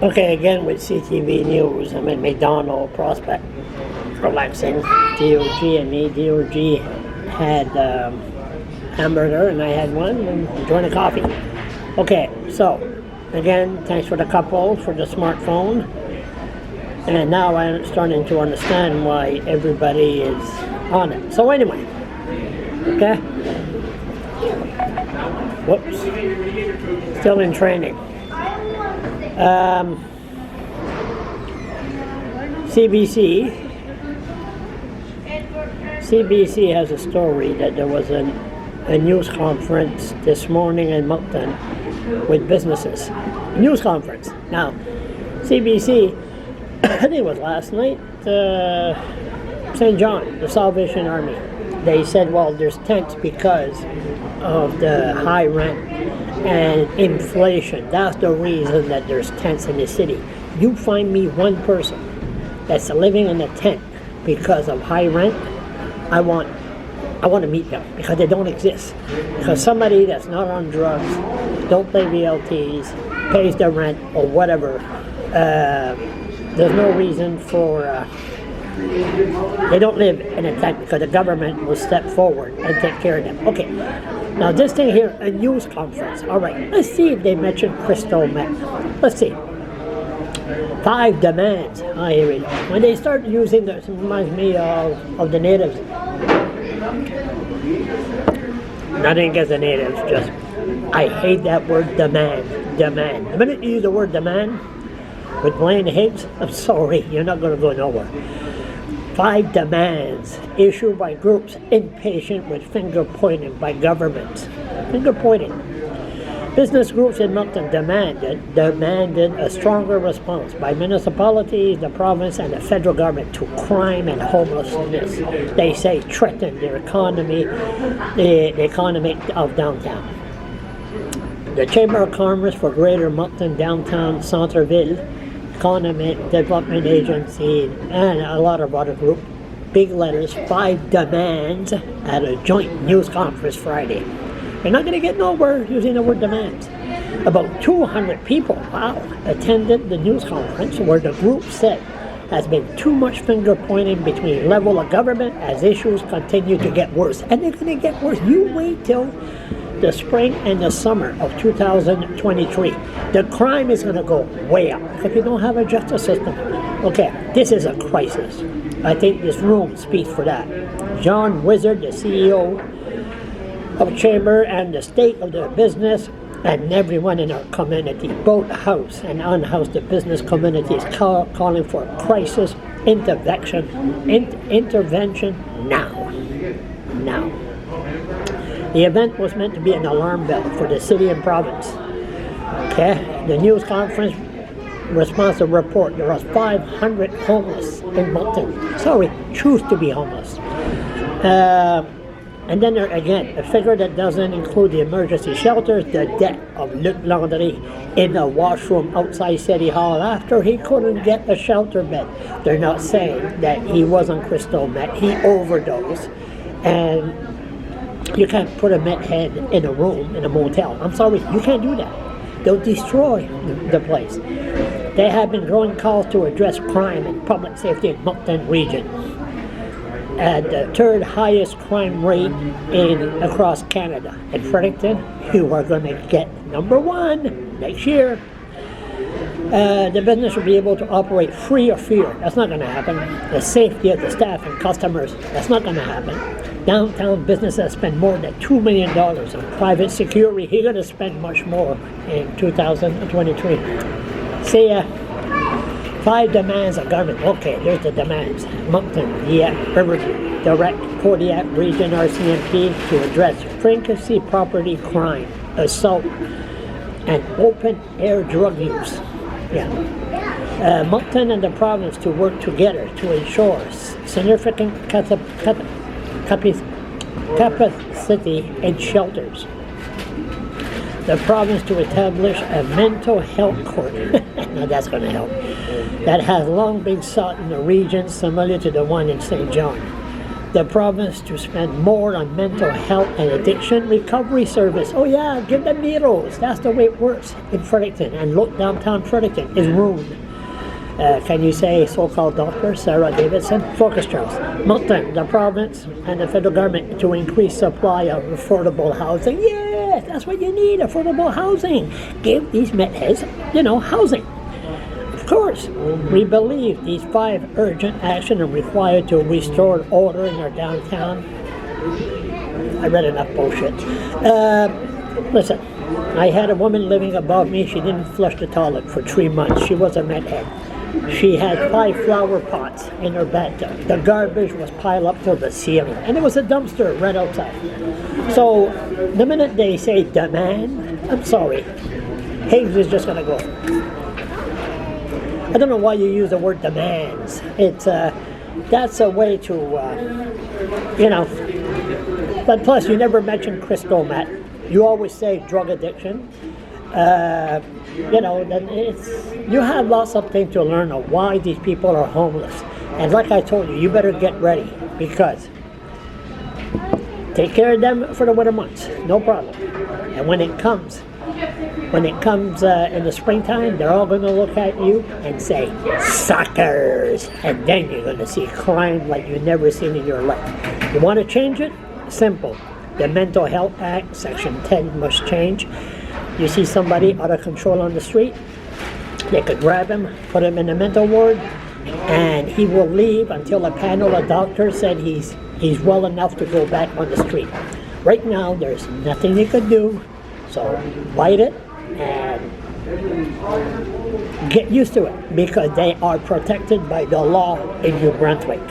Okay, again with CTV News. I'm in McDonald Prospect, relaxing. DOG and me. DOG had hamburger and I had one and enjoying a coffee. Okay, so again, thanks for the couple for the smartphone. And now I'm starting to understand why everybody is on it. So anyway, okay. Whoops. Still in training. CBC has a story that there was a news conference this morning in Moncton with businesses. News conference. Now, CBC, I think it was last night, St. John, the Salvation Army. They said, well, there's tents because of the high rent and inflation. That's the reason that there's tents in the city. You find me one person that's living in a tent because of high rent, I want to meet them because they don't exist. Because somebody that's not on drugs, don't pay VLTs, pays their rent or whatever, there's no reason for, they don't live in a tent because the government will step forward and take care of them. Okay, now this thing here, a news conference. All right, let's see if they mention crystal meth. Let's see. 5 demands. I hear it. When they start using this, it reminds me of the natives. Nothing against the natives, just I hate that word demand. Demand. The minute you use the word demand with plain Higgs, I'm sorry, you're not going to go nowhere. 5 demands issued by groups impatient with finger pointing by governments. Finger pointing. Business groups in Moncton demanded a stronger response by municipalities, the province, and the federal government to crime and homelessness. They say threaten their economy, the economy of downtown. The Chamber of Commerce for Greater Moncton Downtown Centerville, Economic Development Agency, and a lot of other groups, big letters, 5 demands at a joint news conference Friday. You're not going to get nowhere using the word demands. About 200 people, attended the news conference where the group said has been too much finger pointing between level of government as issues continue to get worse. And they're going to get worse. You wait till the spring and the summer of 2023. The crime is going to go way up because you don't have a justice system. Okay, this is a crisis. I think this room speaks for that. John Wishart, the CEO of Chamber, and the state of the business, and everyone in our community, both house and unhoused, the business community is calling for crisis intervention now. The event was meant to be an alarm bell for the city and province. Okay, the news conference response to report there was 500 homeless in Moncton. Sorry, choose to be homeless. And then there again, a figure that doesn't include the emergency shelters, the death of Luc Landry in a washroom outside City Hall after he couldn't get a shelter bed. They're not saying that he was on crystal meth, he overdosed, and you can't put a meth head in a room, in a motel. I'm sorry, you can't do that. They'll destroy the place. There have been growing calls to address crime and public safety in Moncton region. At the 3rd highest crime rate across Canada. In Fredericton, you are going to get number 1 next year. The business will be able to operate free of fear. That's not going to happen. The safety of the staff and customers, that's not going to happen. Downtown businesses spend more than $2 million on private security. He's going to spend much more in 2023. See ya. 5 demands of government. Okay, there's the demands. Moncton, Riverview, direct Kodiak Region RCMP to address frequency property crime, assault, and open-air drug use. Moncton and the province to work together to ensure significant capacity in shelters. The province to establish a mental health court. Now that's going to help. That has long been sought in the region similar to the one in St. John. the province to spend more on mental health and addiction recovery service. Oh yeah, give them needles. That's the way it works in Fredericton. And look, downtown Fredericton is ruined. Can you say so-called Dr. Sarah Davidson? Focus, Charles. Moncton, the province and the federal government to increase supply of affordable housing. Yeah, that's what you need, affordable housing. Give these metheads, housing. Of course, we believe these 5 urgent actions are required to restore order in our downtown. I read enough bullshit. Listen, I had a woman living above me. She didn't flush the toilet for 3 months. She was a methead. She had 5 flower pots in her bathtub. The garbage was piled up to the ceiling. And there was a dumpster right outside. So, the minute they say demand, I'm sorry. Higgs is just going to go. I don't know why you use the word demands. It's that's a way to, But plus, you never mention crystal meth. You always say drug addiction. Then you have lots of things to learn of why these people are homeless. And like I told you, you better get ready because take care of them for the winter months, no problem. And when it comes in the springtime, they're all going to look at you and say, suckers! And then you're going to see crime like you've never seen in your life. You want to change it? Simple. The Mental Health Act, Section 10 must change. You see somebody out of control on the street, they could grab him, put him in a mental ward, and he will leave until a panel of doctors said he's well enough to go back on the street. Right now, there's nothing you could do, so bite it and get used to it because they are protected by the law in New Brunswick.